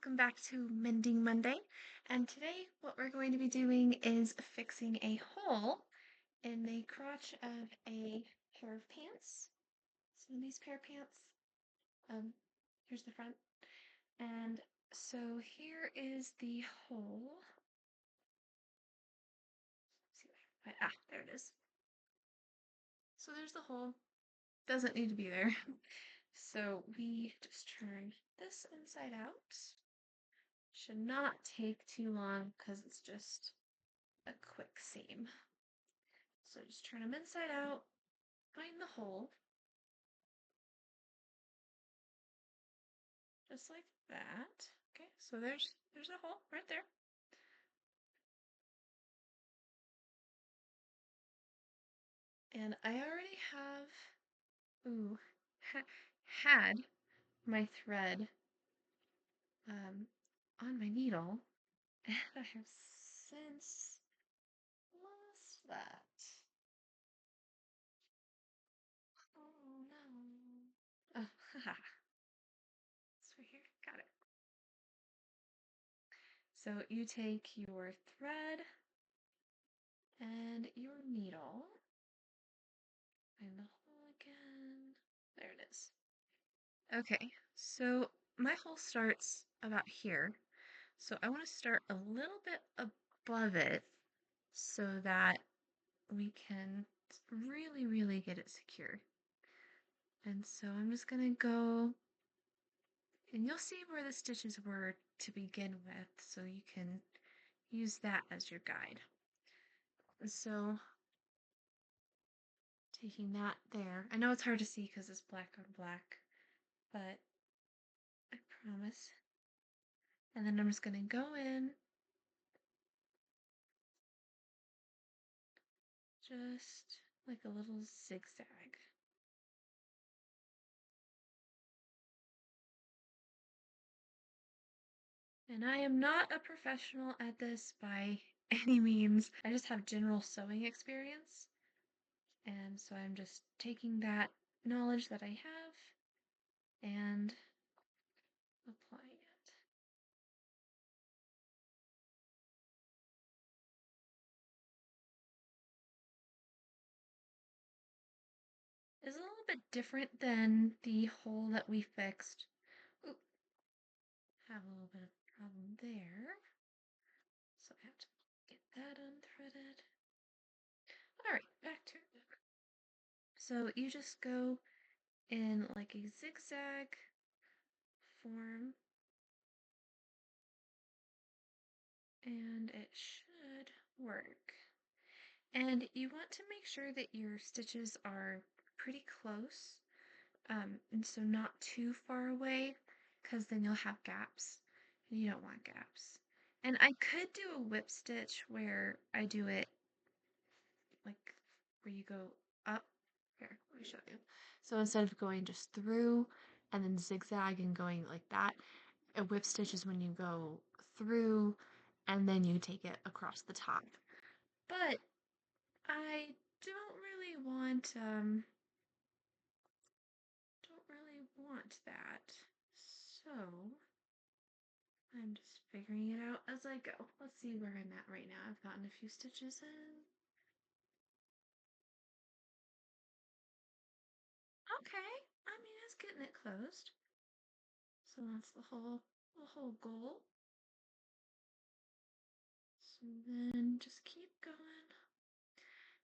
welcome back to Mending Monday. And today what we're going to be doing is fixing a hole in the crotch of a pair of pants. So these pair of pants, here's the front. And so here is the hole. There it is. So there's the hole. Doesn't need to be there. So we just turn this inside out. Should not take too long because it's just a quick seam. So just turn them inside out, find the hole, just like that. Okay, so there's a hole right there. And I already had my thread on my needle, and I have since lost that. Oh no. Oh, haha. It's right here. Got it. So you take your thread and your needle. Find the hole again. There it is. Okay, so my hole starts about here. So I want to start a little bit above it so that we can really, really get it secure. And so I'm just going to go, and you'll see where the stitches were to begin with, so you can use that as your guide. And so taking that there, I know it's hard to see because it's black on black, but I promise. And then I'm just going to go in just like a little zigzag. And I am not a professional at this by any means. I just have general sewing experience. And so I'm just taking that knowledge that I have and applying it. It's a little bit different than the hole that we fixed. Ooh, have a little bit of a problem there. So I have to get that unthreaded. Alright, back to it. So you just go in like a zigzag form, and it should work. And you want to make sure that your stitches are pretty close, and so not too far away, because then you'll have gaps, and you don't want gaps. And I could do a whip stitch where I do it like where you go up. Here, let me show you. So instead of going just through and then zigzag and going like that, a whip stitch is when you go through and then you take it across the top. But I don't really want that. So I'm just figuring it out as I go. Let's see where I'm at right now. I've gotten a few stitches in. Okay, I mean it's getting it closed. So that's the whole goal. So then just keep going.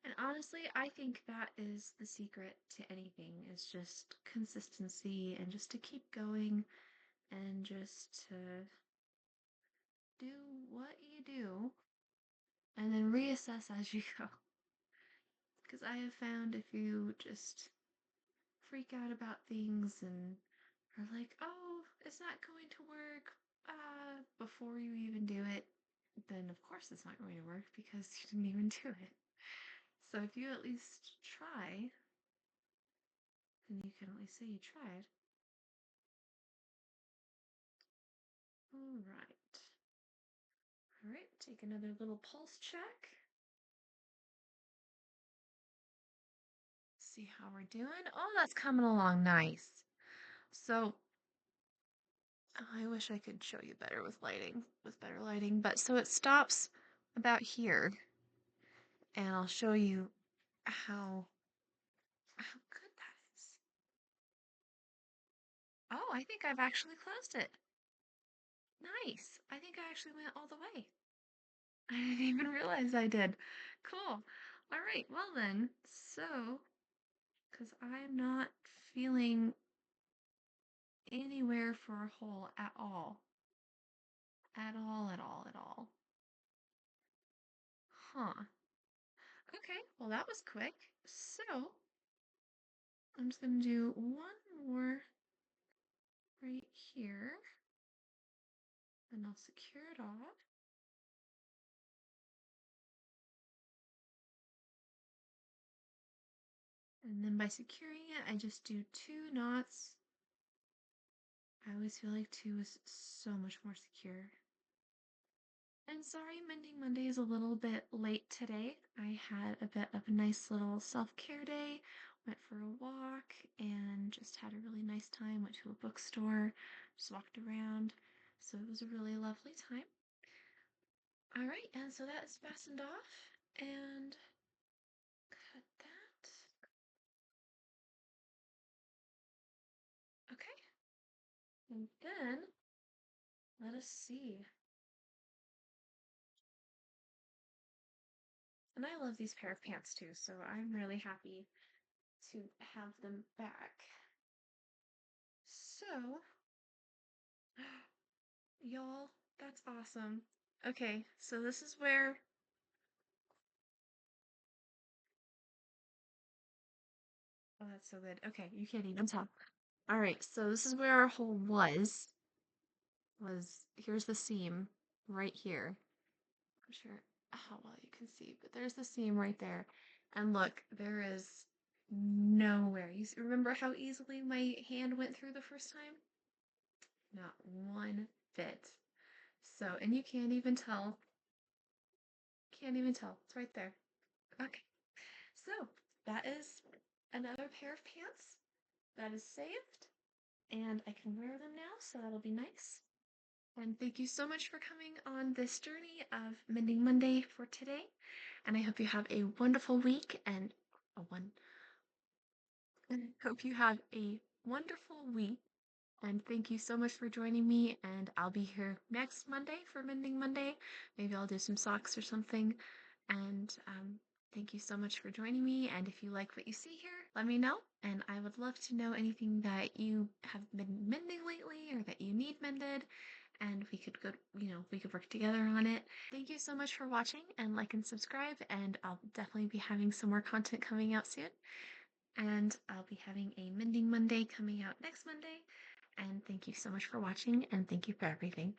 And honestly, I think that is the secret to anything, is just consistency and just to keep going and just to do what you do and then reassess as you go. Because I have found if you just freak out about things and are like, oh, it's not going to work before you even do it, then of course it's not going to work because you didn't even do it. So if you at least try, then you can at least say you tried. Alright. Alright, take another little pulse check. See how we're doing. Oh, that's coming along nice. So Oh, I wish I could show you better with better lighting. But so it stops about here, and I'll show you how good that is. Oh, I think I've actually closed it. Nice. I think I actually went all the way. I didn't even realize I did. Cool. All right. Well then, so because I'm not feeling anywhere for a hole at all. At all, at all, at all. Huh. Okay, well that was quick. So I'm just gonna do one more right here, and I'll secure it off. And then by securing it, I just do 2 knots. I always feel like 2 is so much more secure. And sorry, Mending Monday is a little bit late today. I had a bit of a nice little self-care day, went for a walk, and just had a really nice time. Went to a bookstore, just walked around. So it was a really lovely time. All right, and so that is fastened off, and cut that. Okay, and then let us see. And I love these pair of pants too, so I'm really happy to have them back. So, y'all, that's awesome. Okay, so this is where. Oh, that's so good. Okay, you can't even tell. All right, so this is where our hole was. Here's the seam right here. I'm sure how well you can see, but there's the seam right there. And look, there is nowhere. You remember how easily my hand went through the first time? Not one bit. So, and you can't even tell. Can't even tell. It's right there. Okay. So, that is another pair of pants that is saved, and I can wear them now, so that'll be nice. And thank you so much for coming on this journey of Mending Monday for today. And I hope you have a wonderful week and a one. And I hope you have a wonderful week. And thank you so much for joining me. And I'll be here next Monday for Mending Monday. Maybe I'll do some socks or something. And thank you so much for joining me. And if you like what you see here, let me know. And I would love to know anything that you have been mending lately or that you need mended. And we could we could work together on it. Thank you so much for watching, and like and subscribe. And I'll definitely be having some more content coming out soon. And I'll be having a Mending Monday coming out next Monday. And thank you so much for watching, and thank you for everything.